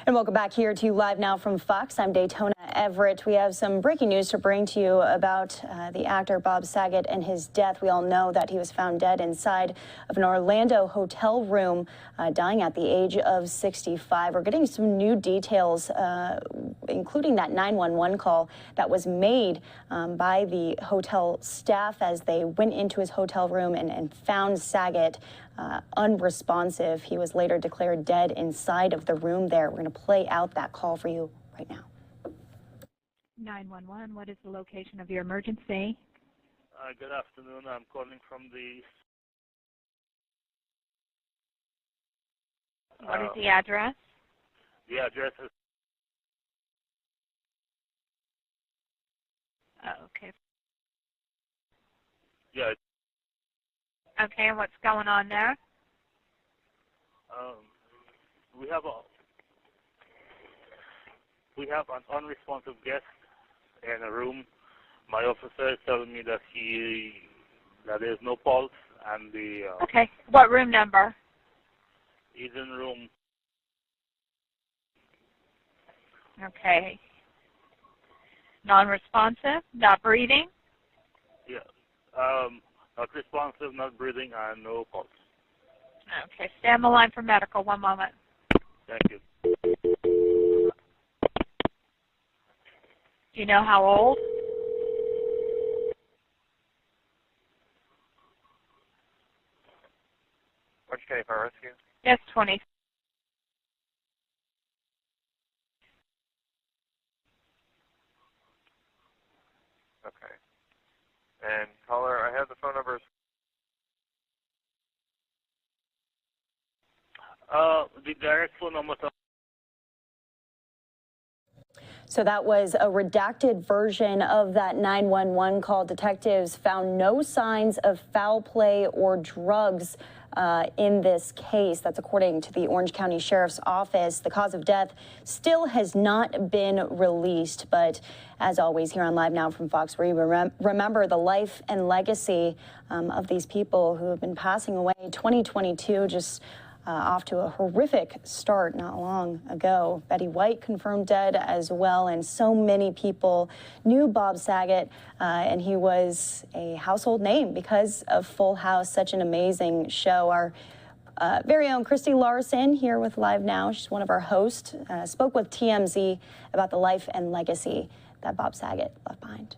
And welcome back here to Live Now from Fox. I'm Daytona Everett. We have some breaking news to bring to you about the actor Bob Saget and his death. We all know that he was found dead inside of an Orlando hotel room, dying at the age of 65. We're getting some new details, including that 911 call that was made by the hotel staff as they went into his hotel room and found Saget unresponsive. He was later declared dead inside of the room there. We're going to play out that call for you right now. 911, what is the location of your emergency? Good afternoon. I'm calling from the... What is the address? The address is... Oh, okay. Yeah. Okay, and what's going on there? We have an unresponsive guest in a room. My officer is telling me that there's no pulse and the... Okay, what room number? He's in room... Okay. Non-responsive, not breathing? Yeah. Not responsive, not breathing, and no pulse. Okay, stay on the line for medical. One moment. Thank you. Do you know how old? Orange County Fire Rescue? Yes, 20. Okay. And caller, I have the phone numbers. The direct phone number... So that was a redacted version of that 911 call. Detectives found no signs of foul play or drugs in this case. That's according to the Orange County Sheriff's Office. The cause of death still has not been released. But as always, here on Live Now from Fox, we remember the life and legacy of these people who have been passing away. 2022 just off to a horrific start not long ago. Betty White confirmed dead as well, and so many people knew Bob Saget, and he was a household name because of Full House, such an amazing show. Our very own Christy Larson here with Live Now, she's one of our hosts, spoke with TMZ about the life and legacy that Bob Saget left behind.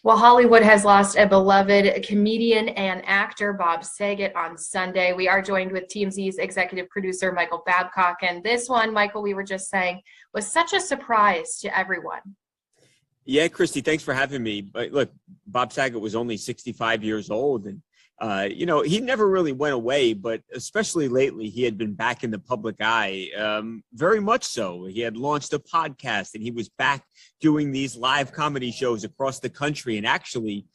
Well, Hollywood has lost a beloved comedian and actor, Bob Saget, on Sunday. We are joined with TMZ's executive producer, Michael Babcock. And this one, Michael, we were just saying, was such a surprise to everyone. Yeah, Christy, thanks for having me. But look, Bob Saget was only 65 years old. And, he never really went away, but especially lately, he had been back in the public eye, very much so. He had launched a podcast and he was back doing these live comedy shows across the country. And actually,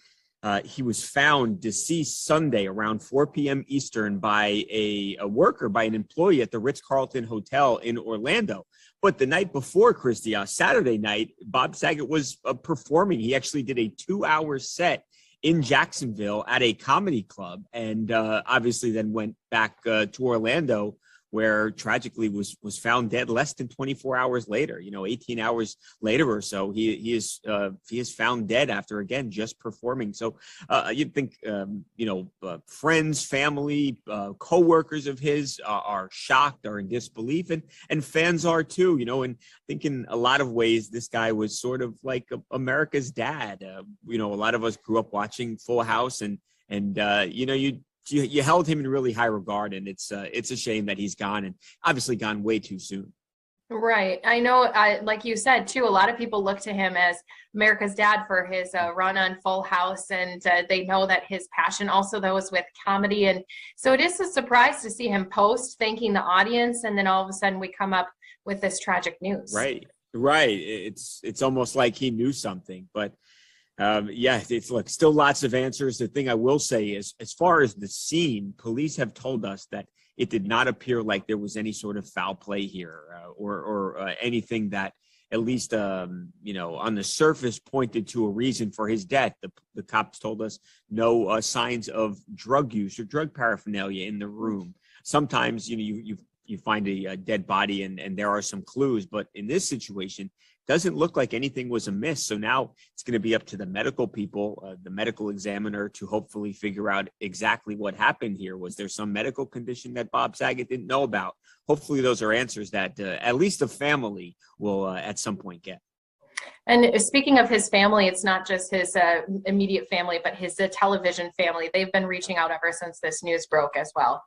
he was found deceased Sunday around 4 p.m. Eastern by a worker, by an employee at the Ritz Carlton Hotel in Orlando. But the night before, Christy, Saturday night, Bob Saget was performing. He actually did a 2-hour set in Jacksonville at a comedy club, and obviously then went back to Orlando, where tragically was found dead less than 24 hours later. 18 hours later or so, he is found dead after, again, just performing. So you'd think friends, family, co-workers of his are shocked, are in disbelief, and fans are too. And I think in a lot of ways this guy was sort of like America's dad. A lot of us grew up watching Full House, and you held him in really high regard, and it's a shame that he's gone, and obviously gone way too soon. Right. I know, like you said, too, a lot of people look to him as America's dad for his run on Full House, and they know that his passion also, though, is with comedy. And so it is a surprise to see him post thanking the audience, and then all of a sudden we come up with this tragic news. Right. It's almost like he knew something, but it's still lots of answers. The thing I will say is, as far as the scene, police have told us that it did not appear like there was any sort of foul play here, or anything that, at least on the surface, pointed to a reason for his death. The cops told us no signs of drug use or drug paraphernalia in the room. Sometimes you've you find a dead body and there are some clues. But in this situation, doesn't look like anything was amiss. So now it's going to be up to the medical people, the medical examiner, to hopefully figure out exactly what happened here. Was there some medical condition that Bob Saget didn't know about? Hopefully those are answers that at least the family will at some point get. And speaking of his family, it's not just his immediate family, but his television family. They've been reaching out ever since this news broke as well.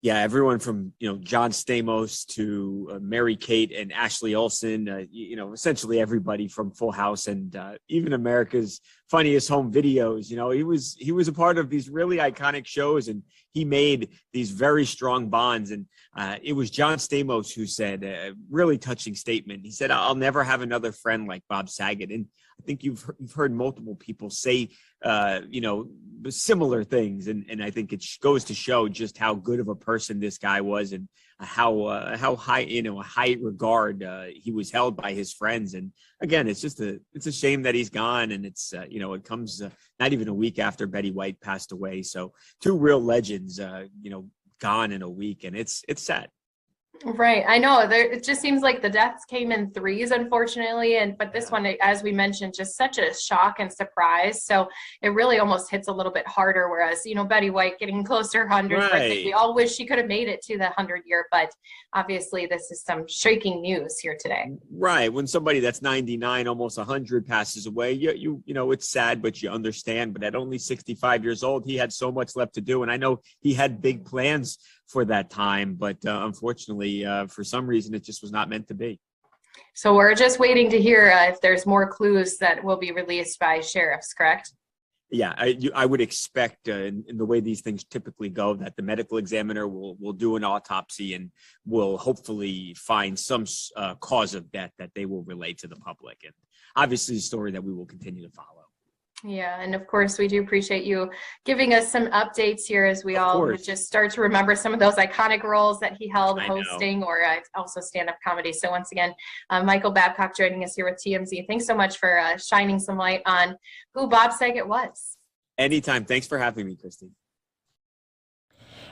Yeah, everyone from, John Stamos to Mary Kate and Ashley Olsen, essentially everybody from Full House and even America's Funniest Home Videos. He was a part of these really iconic shows, and he made these very strong bonds. And it was John Stamos who said a really touching statement. He said, "I'll never have another friend like Bob Saget." And I think you've heard multiple people say, similar things. And I think it goes to show just how good of a person this guy was, and how high, a high regard he was held by his friends. And again, it's a shame that he's gone. And it's, it comes not even a week after Betty White passed away. So two real legends, gone in a week, and it's sad. Right. I know it just seems like the deaths came in threes, unfortunately. But this one, as we mentioned, just such a shock and surprise. So it really almost hits a little bit harder. Whereas, Betty White getting close to her 100th birthday, we all wish she could have made it to the 100-year. But obviously, this is some shaking news here today. Right. When somebody that's 99, almost 100 passes away, it's sad, but you understand. But at only 65 years old, he had so much left to do. And I know he had big plans for that time, but unfortunately, for some reason, it just was not meant to be. So we're just waiting to hear if there's more clues that will be released by sheriffs, correct? Yeah, I would expect in the way these things typically go that the medical examiner will do an autopsy and will hopefully find some cause of death that they will relay to the public. And obviously, a story that we will continue to follow. Yeah, and of course, we do appreciate you giving us some updates here as we all just start to remember some of those iconic roles that he held hosting or also stand-up comedy. So once again, Michael Babcock joining us here with TMZ. Thanks so much for shining some light on who Bob Saget was. Anytime. Thanks for having me, Christy.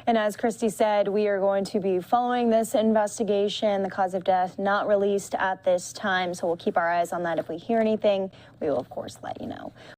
And as Christy said, we are going to be following this investigation. The cause of death not released at this time, so we'll keep our eyes on that. If we hear anything, we will, of course, let you know.